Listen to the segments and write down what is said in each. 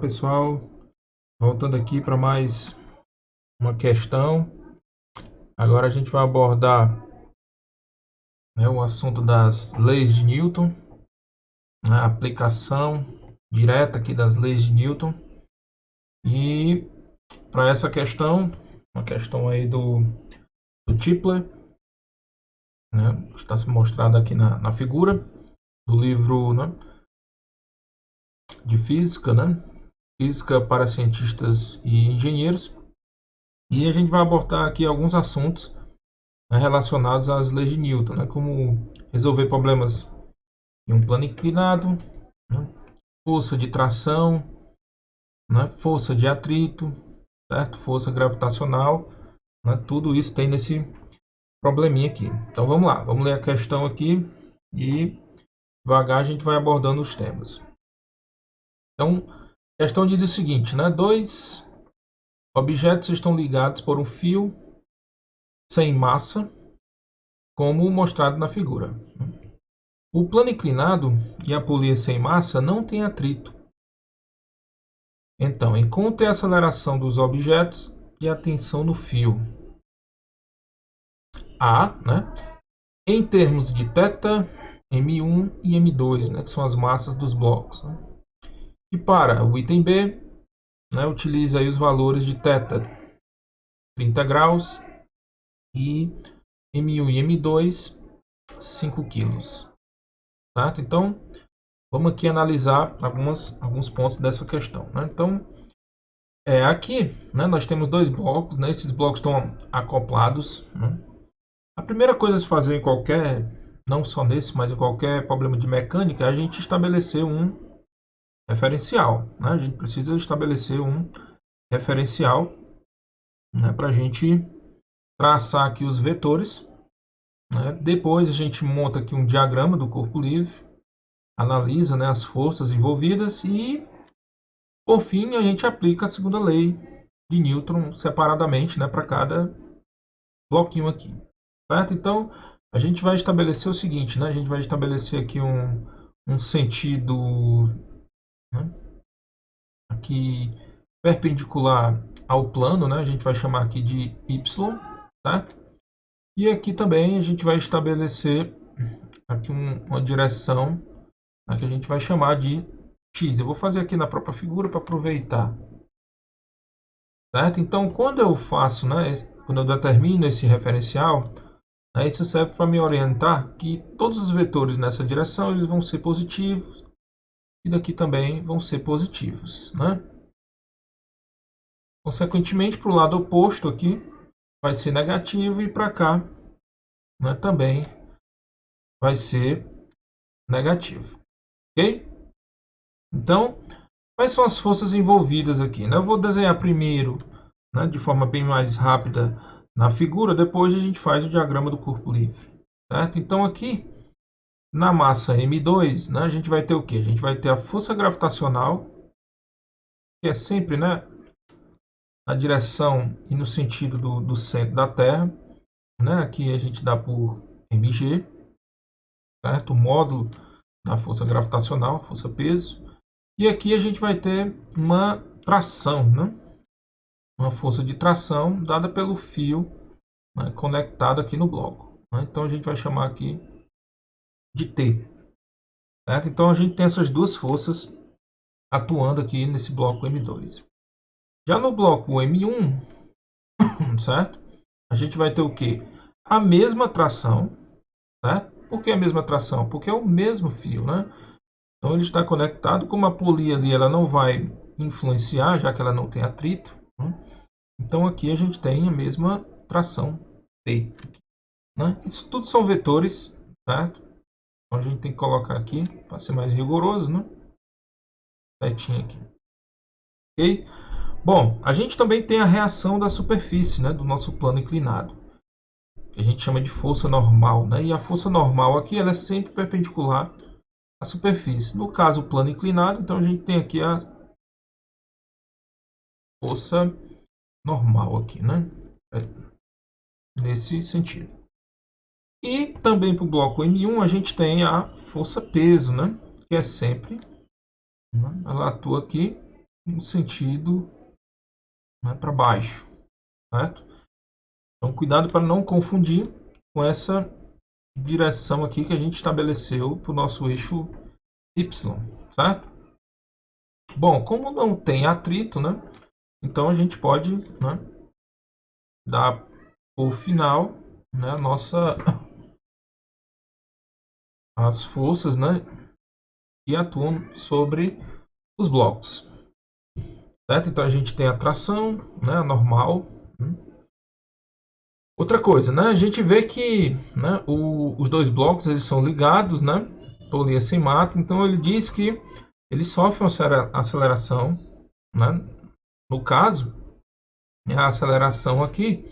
pessoal, voltando aqui para mais uma questão. Agora a gente vai abordar, o assunto das leis de Newton, né, a aplicação direta aqui das leis de Newton. E para essa questão, uma questão aí do Tipler, né, está se mostrado aqui na figura do livro, né, de física, né, Física para Cientistas e Engenheiros. E a gente vai abordar aqui alguns assuntos, né, relacionados às leis de Newton, né, como resolver problemas em um plano inclinado, né, força de tração, né, força de atrito, certo? Força gravitacional, né, tudo isso tem nesse probleminha aqui. Então vamos lá, vamos ler a questão aqui e devagar a gente vai abordando os temas. Então, a questão diz o seguinte, né? Dois objetos estão ligados por um fio sem massa, como mostrado na figura. O plano inclinado e a polia sem massa não têm atrito. Então, encontre a aceleração dos objetos e a tensão no fio. A, né, em termos de θ, M1 e M2, né, que são as massas dos blocos. Né? E para o item B, né, utilize aí os valores de θ 30 graus e M1 e M2 5 kg. Certo? Então, vamos aqui analisar alguns pontos dessa questão. Né? Então, aqui, né, nós temos dois blocos, né? Esses blocos estão acoplados. Né? A primeira coisa a se fazer em qualquer, não só nesse, mas em qualquer problema de mecânica, é a gente estabelecer um referencial. Né? A gente precisa estabelecer um referencial, né, para a gente traçar aqui os vetores. Né? Depois a gente monta aqui um diagrama do corpo livre, analisa, né, as forças envolvidas e, por fim, a gente aplica a segunda lei de Newton separadamente, né, para cada bloquinho aqui. Certo? Então, a gente vai estabelecer o seguinte, né? A gente vai estabelecer aqui um sentido, né, aqui perpendicular ao plano, né? A gente vai chamar aqui de y, certo? E aqui também a gente vai estabelecer aqui uma direção, né, que a gente vai chamar de x. Eu vou fazer aqui na própria figura para aproveitar. Certo? Então, quando eu faço, né, quando eu determino esse referencial, né, isso serve para me orientar que todos os vetores nessa direção eles vão ser positivos e daqui também vão ser positivos. Né? Consequentemente, para o lado oposto aqui vai ser negativo e para cá, né, também vai ser negativo. Ok? Então, quais são as forças envolvidas aqui? Né? Eu vou desenhar primeiro, né, de forma bem mais rápida na figura, depois a gente faz o diagrama do corpo livre. Certo? Então aqui, na massa M2, né, a gente vai ter o quê? A gente vai ter a força gravitacional, que é sempre, né, na direção e no sentido do centro da Terra. Né? Aqui a gente dá por mg, certo? O módulo da força gravitacional, força peso. E aqui a gente vai ter uma tração, né? Uma força de tração dada pelo fio, né, conectado aqui no bloco. Né? Então a gente vai chamar aqui de T. Certo? Então a gente tem essas duas forças atuando aqui nesse bloco M2. Já no bloco M1, certo? A gente vai ter o quê? A mesma tração, certo? Por que a mesma tração? Porque é o mesmo fio, né? Então ele está conectado, como a polia ali ela não vai influenciar, já que ela não tem atrito. Né? Então aqui a gente tem a mesma tração T. Né? Isso tudo são vetores, certo? Então a gente tem que colocar aqui, para ser mais rigoroso, né? Certinho aqui. Ok? Bom, a gente também tem a reação da superfície, né, do nosso plano inclinado, que a gente chama de força normal, né? E a força normal aqui ela é sempre perpendicular à superfície. No caso, o plano inclinado, então a gente tem aqui a força normal aqui, né? Nesse sentido. E também para o bloco M1 a gente tem a força peso, né? Que é sempre, né, ela atua aqui no sentido, né, para baixo, certo? Então, cuidado para não confundir com essa direção aqui que a gente estabeleceu para o nosso eixo Y, certo? Bom, como não tem atrito, né? Então a gente pode, né, dar por final, né, as forças, né, que atuam sobre os blocos, certo? Então a gente tem a tração, né, a normal. Outra coisa, né, a gente vê que, né, os dois blocos eles são ligados, né, por linha sem mata. Então ele diz que ele sofre uma aceleração, né? No caso, a aceleração aqui,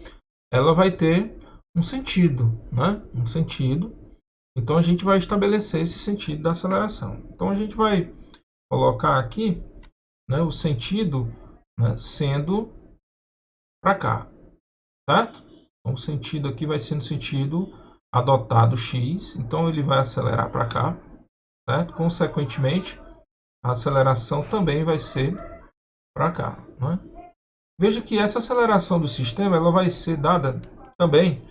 ela vai ter um sentido, né? Um sentido. Então a gente vai estabelecer esse sentido da aceleração. Então a gente vai colocar aqui, né, o sentido, né, sendo para cá, certo? Então o sentido aqui vai ser no sentido adotado x, então ele vai acelerar para cá, certo? Consequentemente, a aceleração também vai ser para cá, né? Veja que essa aceleração do sistema ela vai ser dada também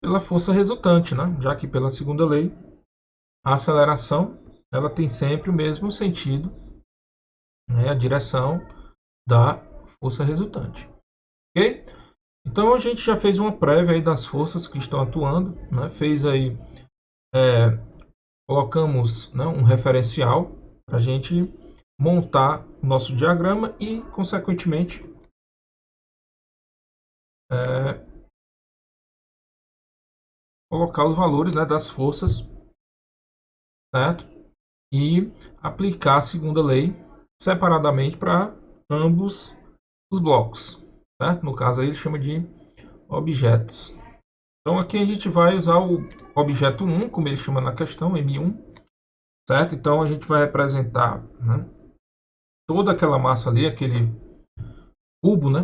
pela força resultante, né? Já que pela segunda lei a aceleração ela tem sempre o mesmo sentido, né? A direção da força resultante, ok? Então a gente já fez uma prévia aí das forças que estão atuando, né? Fez aí, colocamos, né, um referencial para a gente montar o nosso diagrama e, consequentemente, colocar os valores, né, das forças, certo? E aplicar a segunda lei separadamente para ambos os blocos, certo? No caso aí ele chama de objetos. Então aqui a gente vai usar o objeto 1, como ele chama na questão, M1, certo? Então a gente vai representar, né, toda aquela massa ali, aquele cubo, né,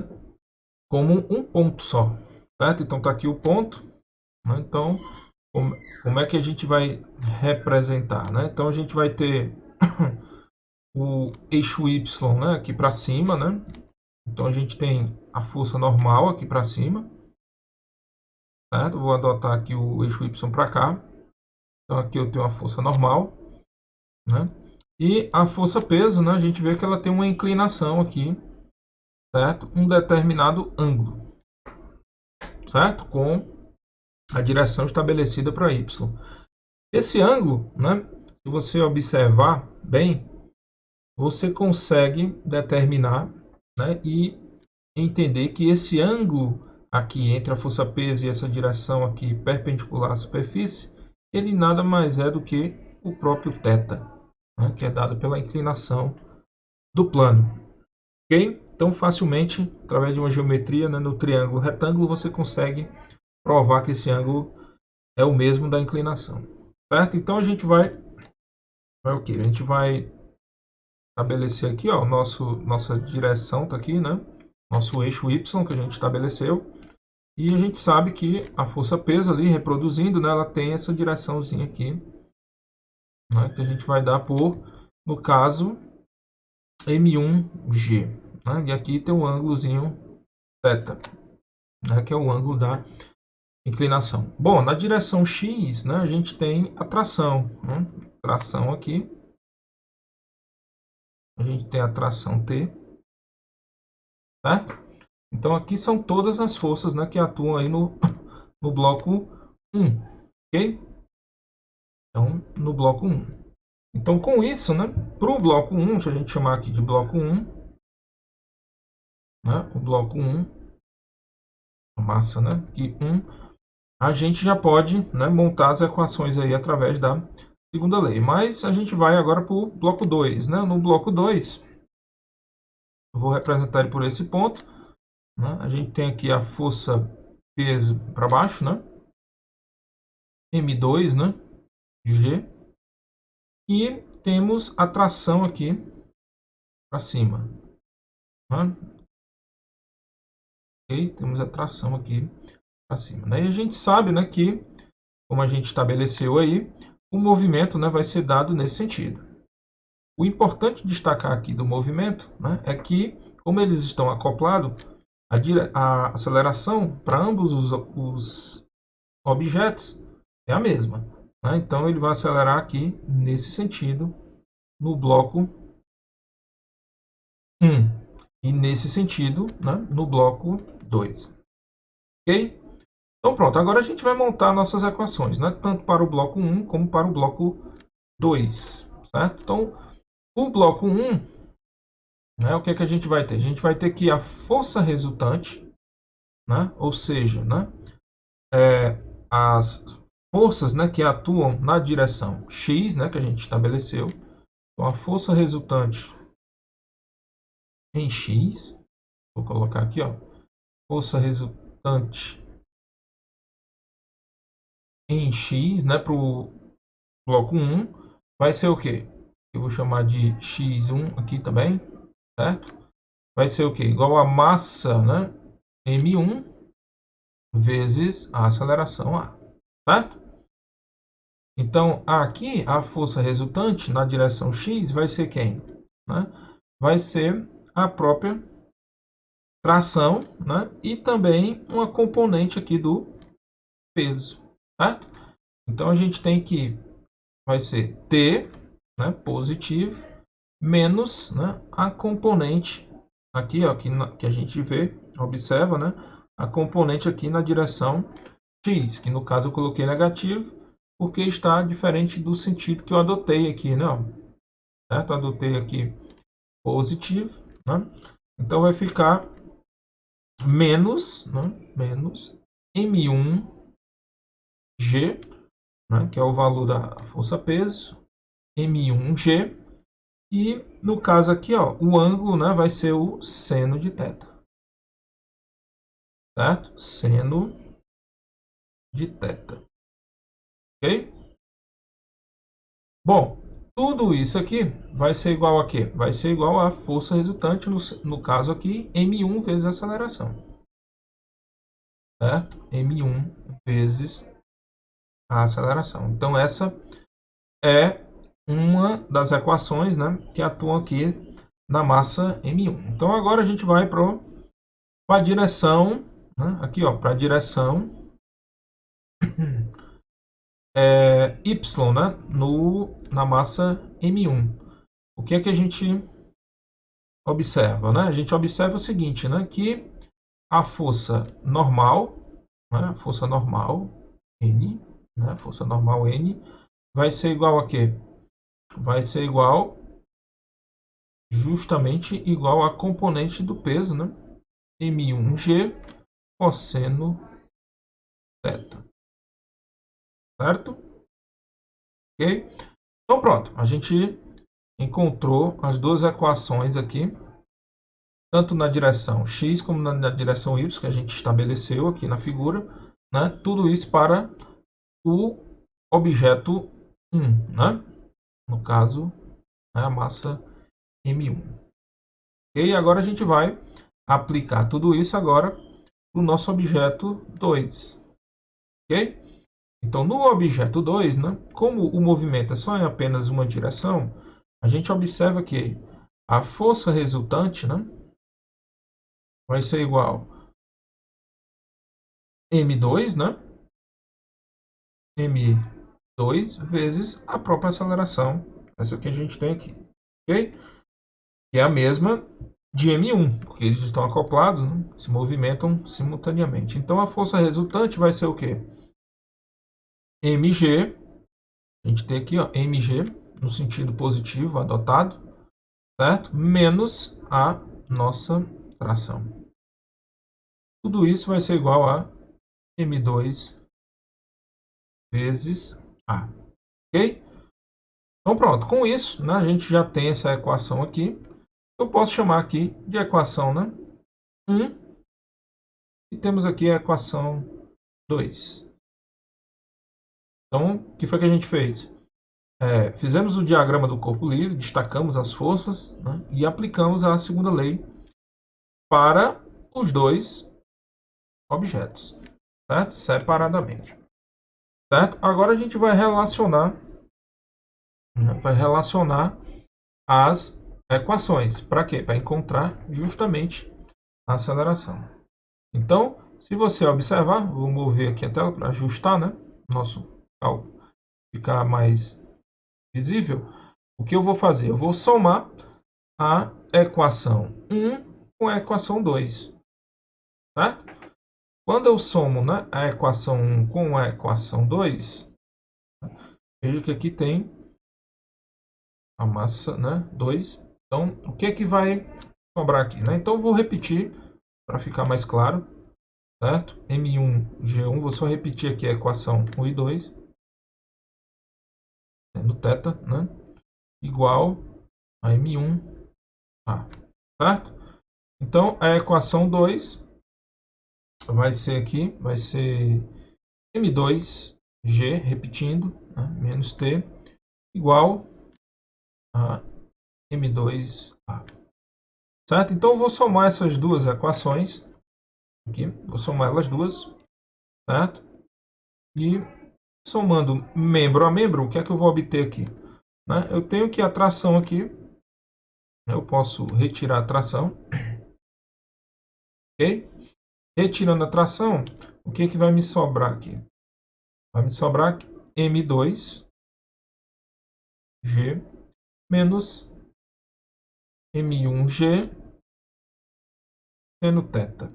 como um ponto só, certo? Então tá aqui o ponto, né? Então como é que a gente vai representar, né? Então a gente vai ter o eixo Y, né, aqui para cima, né? Então a gente tem a força normal aqui para cima, certo? Vou adotar aqui o eixo Y para cá. Então aqui eu tenho a força normal, né? E a força peso, né? A gente vê que ela tem uma inclinação aqui, certo? Um determinado ângulo, certo? Com a direção estabelecida para Y. Esse ângulo, né? Se você observar bem, você consegue determinar, né, e entender que esse ângulo aqui entre a força peso e essa direção aqui perpendicular à superfície, ele nada mais é do que o próprio θ, né, que é dado pela inclinação do plano. Ok? Então, facilmente, através de uma geometria, né, no triângulo retângulo, você consegue provar que esse ângulo é o mesmo da inclinação. Certo? Então, a gente vai o quê? A gente vai estabelecer aqui, ó, nossa direção está aqui, né? Nosso eixo Y que a gente estabeleceu. E a gente sabe que a força peso ali, reproduzindo, né, ela tem essa direçãozinha aqui, né, que a gente vai dar por, no caso, M1G. Né, e aqui tem um ângulozinho θ, né, que é o ângulo da inclinação. Bom, na direção X, né, a gente tem a tração. Né, tração aqui. A gente tem a tração T. Certo? Então aqui são todas as forças, né, que atuam aí no bloco 1. Ok? Então, no bloco 1. Então, com isso, né, para o bloco 1, deixa a gente chamar aqui de bloco 1, né, o bloco 1, a massa, né, que 1, a gente já pode, né, montar as equações aí através da segunda lei. Mas a gente vai agora para o bloco 2. Né? No bloco 2, eu vou representar ele por esse ponto. Né? A gente tem aqui a força peso para baixo, né? M2, né? G. E temos a tração aqui para cima. Né? Ok? Temos a tração aqui para cima. Né? E a gente sabe, né, que, como a gente estabeleceu aí, o movimento, né, vai ser dado nesse sentido. O importante destacar aqui do movimento, né, é que, como eles estão acoplados, a aceleração para ambos os objetos é a mesma. Né? Então, ele vai acelerar aqui nesse sentido no bloco 1 e nesse sentido, né, no bloco 2. Ok? Então, pronto. Agora a gente vai montar nossas equações, né, tanto para o bloco 1 como para o bloco 2. Certo? Então, o bloco 1, né, o que é que a gente vai ter? A gente vai ter que a força resultante, né, ou seja, né, as forças, né, que atuam na direção x, né, que a gente estabeleceu. Então, a força resultante em x, vou colocar aqui, ó, força resultante em x, né, para o bloco 1, vai ser o quê? Eu vou chamar de x1 aqui também, certo? Vai ser o quê? Igual a massa, né, m1 vezes a aceleração a, certo? Então, aqui a força resultante na direção x vai ser quem? Né? Vai ser a própria tração, né? E também uma componente aqui do peso, certo? Então, a gente tem que vai ser T, né, positivo, menos, né, a componente aqui, ó, que a gente vê, observa, né, a componente aqui na direção x, que no caso eu coloquei negativo, porque está diferente do sentido que eu adotei aqui, né? Certo? Eu adotei aqui positivo, né? Então vai ficar menos, né? Menos M1G, né? Que é o valor da força peso, M1G, e no caso aqui, ó, o ângulo, né, vai ser o seno de θ. Certo? Seno de θ. Ok? Bom, tudo isso aqui vai ser igual a quê? Vai ser igual à força resultante, no caso aqui, M1 vezes a aceleração. Certo? M1 vezes a aceleração. Então, essa é uma das equações, né, que atuam aqui na massa M1. Então, agora a gente vai para a direção, né, aqui, ó, para a direção Y, né, na massa M1. O que é que a gente observa, né? A gente observa o seguinte, né, que a força normal, né, a força normal N, né, a força normal N vai ser igual a quê? Vai ser igual, justamente igual a componente do peso, né? M1G cosseno θ, certo? Ok? Então pronto, a gente encontrou as duas equações aqui, tanto na direção x como na direção y, que a gente estabeleceu aqui na figura, né? Tudo isso para o objeto 1, né? No caso, é a massa M1. E agora a gente vai aplicar tudo isso agora para o nosso objeto 2. Ok? Então, no objeto 2, né, como o movimento é só em apenas uma direção, a gente observa que a força resultante, né, vai ser igual a M2, né, M2 vezes a própria aceleração, essa que a gente tem aqui. Ok? Que é a mesma de M1, porque eles estão acoplados, né? Se movimentam simultaneamente. Então a força resultante vai ser o quê? Mg, a gente tem aqui, ó, Mg no sentido positivo adotado, certo? Menos a nossa tração. Tudo isso vai ser igual a M2 vezes A. Ok? Então pronto, com isso, né, a gente já tem essa equação aqui. Eu posso chamar aqui de equação, né, 1. E temos aqui a equação 2. Então, o que foi que a gente fez? Fizemos o diagrama do corpo livre, destacamos as forças, né, e aplicamos a segunda lei para os dois objetos, certo? Separadamente. Certo? Agora a gente vai relacionar, né, as equações. Para quê? Para encontrar justamente a aceleração. Então, se você observar, vou mover aqui a tela para ajustar, né? Nosso cálculo ficar mais visível. O que eu vou fazer? Eu vou somar a equação 1 com a equação 2. Certo? Quando eu somo, né, a equação 1 com a equação 2, veja que aqui tem a massa, né, 2. Então, o que é que vai sobrar aqui? Né? Então, eu vou repetir para ficar mais claro. Certo? M1G1, vou só repetir aqui a equação 1 e 2. Sendo θ, né, igual a M1A. Certo? Então, a equação 2 vai ser aqui, vai ser M2G, repetindo, né, menos T, igual a M2A. Certo? Então, eu vou somar essas duas equações. Aqui, vou somar elas duas. Certo? E somando membro a membro, o que é que eu vou obter aqui? Né? Eu tenho que a tração aqui, eu posso retirar a tração. Ok? Retirando a tração, o que é que vai me sobrar aqui? Vai me sobrar M2G menos M1G seno θ.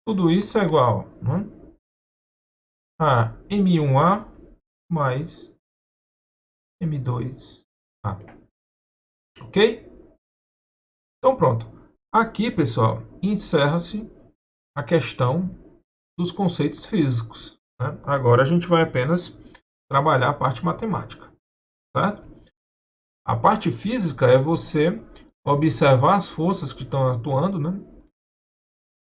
Tudo isso é igual, né, a M1A mais M2A. Ok? Então pronto. Aqui, pessoal, encerra-se a questão dos conceitos físicos. Né? Agora a gente vai apenas trabalhar a parte matemática. Certo? A parte física é você observar as forças que estão atuando, né,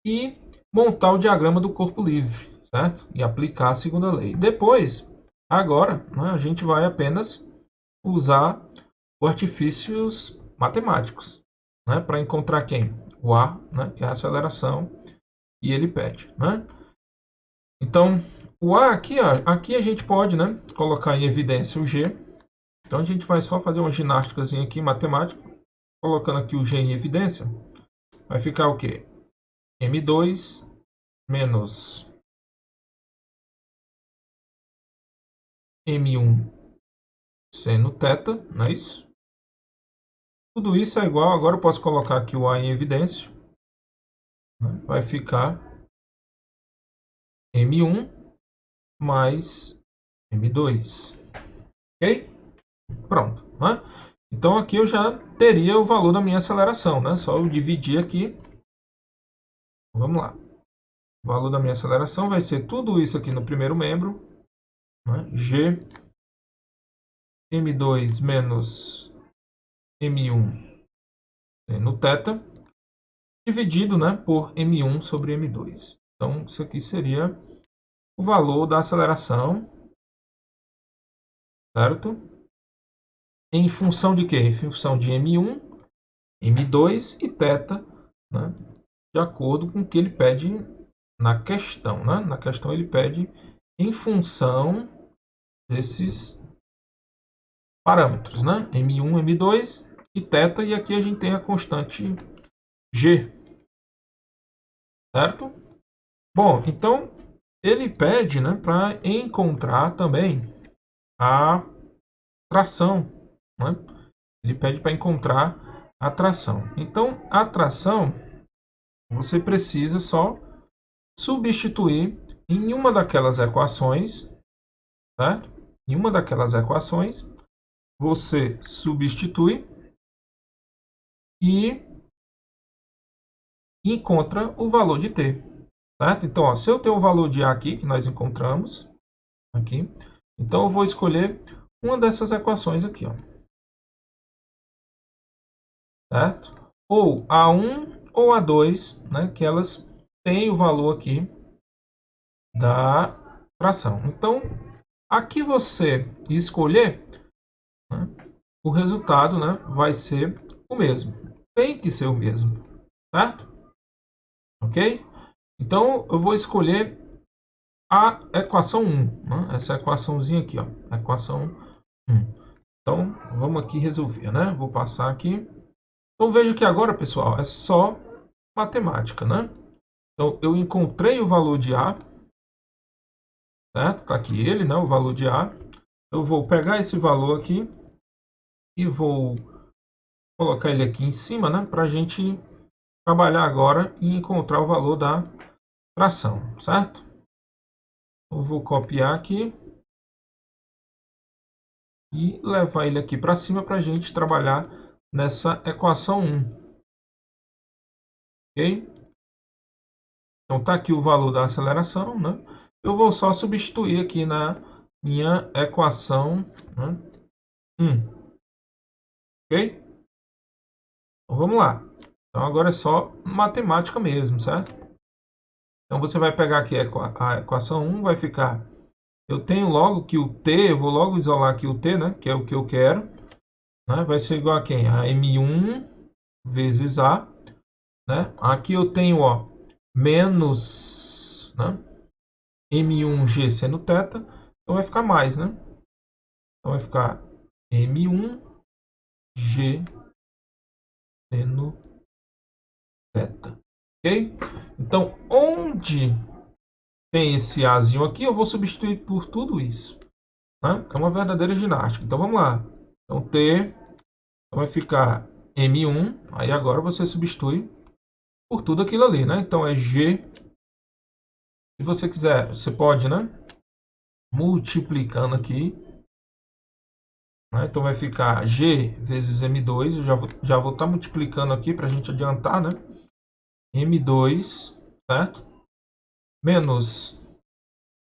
e montar o diagrama do corpo livre, certo? E aplicar a segunda lei. Depois, agora, né, a gente vai apenas usar os artifícios matemáticos, né, para encontrar quem? O A, né, que é a aceleração, e ele pede. Né? Então, o A aqui, ó, aqui a gente pode, né, colocar em evidência o G. Então, a gente vai só fazer uma ginástica aqui matemática, colocando aqui o G em evidência. Vai ficar o quê? M2 menos M1 seno θ, não é isso? Tudo isso é igual, agora eu posso colocar aqui o A em evidência. Né? Vai ficar M1 mais M2. Ok? Pronto. Né? Então aqui eu já teria o valor da minha aceleração. Né? Só eu dividir aqui. Vamos lá. O valor da minha aceleração vai ser tudo isso aqui no primeiro membro. Né? G M2 menos M1 seno θ, dividido, né, por M1 sobre M2. Então, isso aqui seria o valor da aceleração, certo? Em função de quê? Em função de M1, M2 e θ, né, de acordo com o que ele pede na questão. Né? Na questão ele pede em função desses parâmetros, né? M1, M2 e θ, e aqui a gente tem a constante G, certo? Bom, então ele pede, né, para encontrar também a tração. Né? Ele pede para encontrar a tração. Então, a tração, você precisa só substituir em uma daquelas equações, certo? Em uma daquelas equações, você substitui e encontra o valor de t. Certo? Então, ó, se eu tenho o valor de A aqui, que nós encontramos, aqui, então eu vou escolher uma dessas equações aqui. Ó. Certo? Ou A1 ou A2, né, que elas têm o valor aqui da fração. Então, aqui você escolher, né, o resultado, né, vai ser o mesmo. Tem que ser o mesmo, certo? Ok? Então, eu vou escolher a equação 1. Né? Essa equaçãozinha aqui, ó, equação 1. Então, vamos aqui resolver, né? Vou passar aqui. Então, veja que agora, pessoal, é só matemática, né? Então, eu encontrei o valor de A, certo? Tá aqui ele, né? O valor de A. Eu vou pegar esse valor aqui e vou colocar ele aqui em cima, né? Para a gente trabalhar agora e encontrar o valor da fração, certo? Eu vou copiar aqui e levar ele aqui para cima para a gente trabalhar nessa equação 1. Ok? Então tá aqui o valor da aceleração, né? Eu vou só substituir aqui na minha equação, né? 1. Ok? Então vamos lá. Então agora é só matemática mesmo, certo? Então você vai pegar aqui a equação 1, vai ficar... Eu tenho logo que o t, eu vou logo isolar aqui o t, né? Que é o que eu quero. Né? Vai ser igual a quem? A M1 vezes A. Né? Aqui eu tenho, ó, menos, né? M1G sendo θ. Então vai ficar mais, né? Então vai ficar M1G seno θ. Ok? Então, onde tem esse Azinho aqui, eu vou substituir por tudo isso. Né? É uma verdadeira ginástica. Então vamos lá. Então T vai ficar M1. Aí agora você substitui por tudo aquilo ali, né? Então é G. Se você quiser, você pode, né? Multiplicando aqui. Né? Então vai ficar G vezes M2. Eu já vou estar multiplicando aqui para a gente adiantar, né? M2, certo? Menos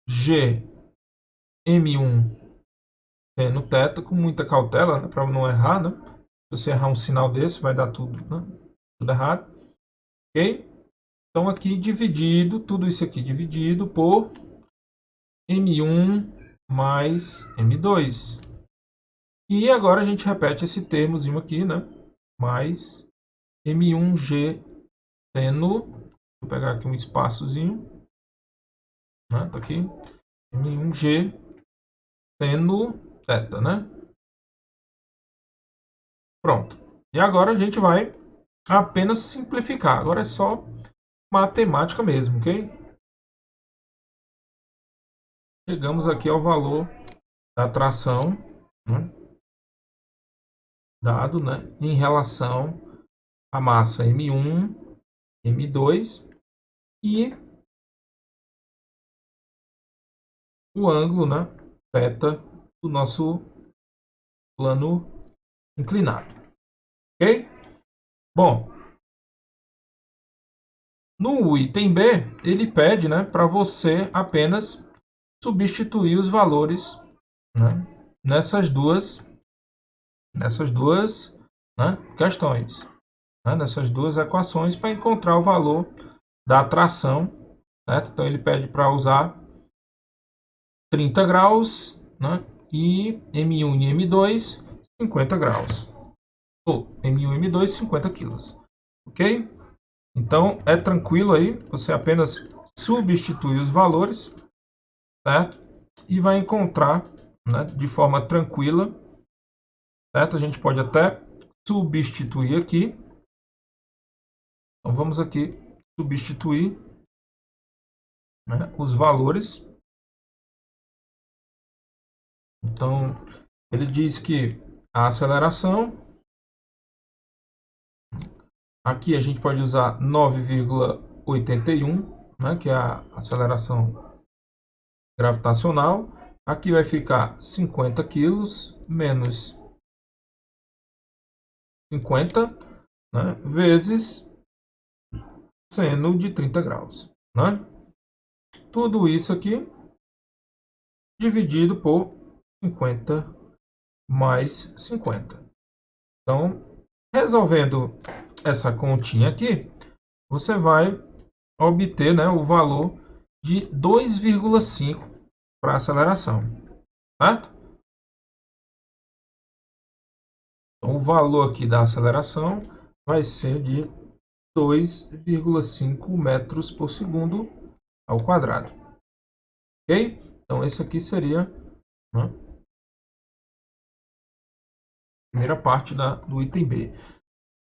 G M1 seno θ, com muita cautela, né? Para não errar, né? Se você errar um sinal desse, vai dar tudo, né? Tudo errado. Ok? Então aqui dividido, tudo isso aqui dividido por M1 mais M2. E agora a gente repete esse termozinho aqui, né? Mais M1G seno... Vou pegar aqui um espaçozinho. Né? Tá aqui. M1G seno θ, né? Pronto. E agora a gente vai apenas simplificar. Agora é só matemática mesmo, ok? Chegamos aqui ao valor da tração, né? Dado, né? Em relação à massa M1, M2 e o ângulo, né? Θ do nosso plano inclinado, ok? Bom, no item B, ele pede, né, para você apenas substituir os valores, né, nessas duas, né, questões, né, nessas duas equações para encontrar o valor da tração, certo? Então ele pede para usar 30 graus, né, e M1 e M2 50 graus, ou M1 e M2 50 quilos, ok? Então é tranquilo aí, você apenas substitui os valores, certo? E vai encontrar, né, de forma tranquila, certo? A gente pode até substituir aqui. Então vamos aqui substituir, né, os valores. Então ele diz que a aceleração, aqui a gente pode usar 9,81, né, que é a aceleração gravitacional. Aqui vai ficar 50 quilos menos 50, né, vezes seno de 30 graus. Né? Tudo isso aqui dividido por 50 mais 50. Então, resolvendo essa continha aqui, você vai obter, né, o valor de 2,5 para a aceleração. Certo? Então, o valor aqui da aceleração vai ser de 2,5 metros por segundo ao quadrado. Ok? Então, esse aqui seria, né, Primeira parte do item B.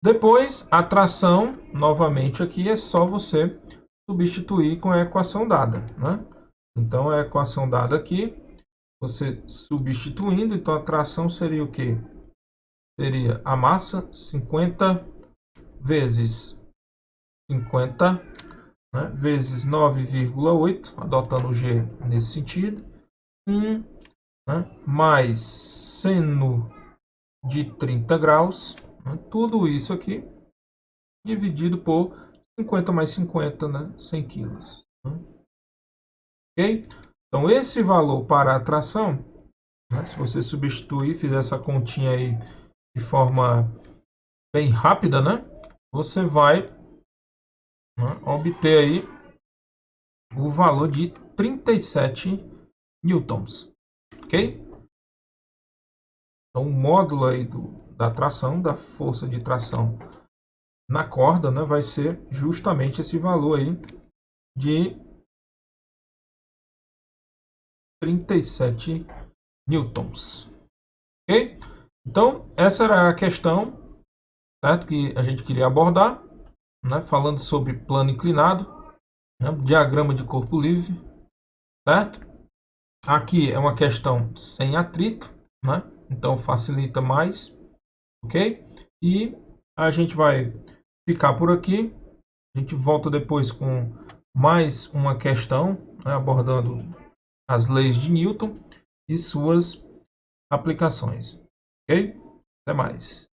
Depois, a tração, novamente aqui, é só você substituir com a equação dada, né? Então, a equação dada aqui, você substituindo, então a tração seria o quê? Seria a massa 50 vezes 50, né, vezes 9,8, adotando o G nesse sentido, 1, né, mais seno de 30 graus, né, tudo isso aqui dividido por 50 mais 50, né, 100 quilos. Né? Ok? Então, esse valor para a tração, né, se você substituir, fizer essa continha aí de forma bem rápida, né, você vai, né, obter aí o valor de 37 newtons. Ok? Então, o módulo aí da tração, da força de tração na corda, né, vai ser justamente esse valor aí de 37 newtons. Ok? Então, essa era a questão, certo, que a gente queria abordar, né, falando sobre plano inclinado, né, diagrama de corpo livre, certo? Aqui é uma questão sem atrito, né? Então facilita mais, ok? E a gente vai ficar por aqui. A gente volta depois com mais uma questão, né, abordando as leis de Newton e suas aplicações, ok? Até mais.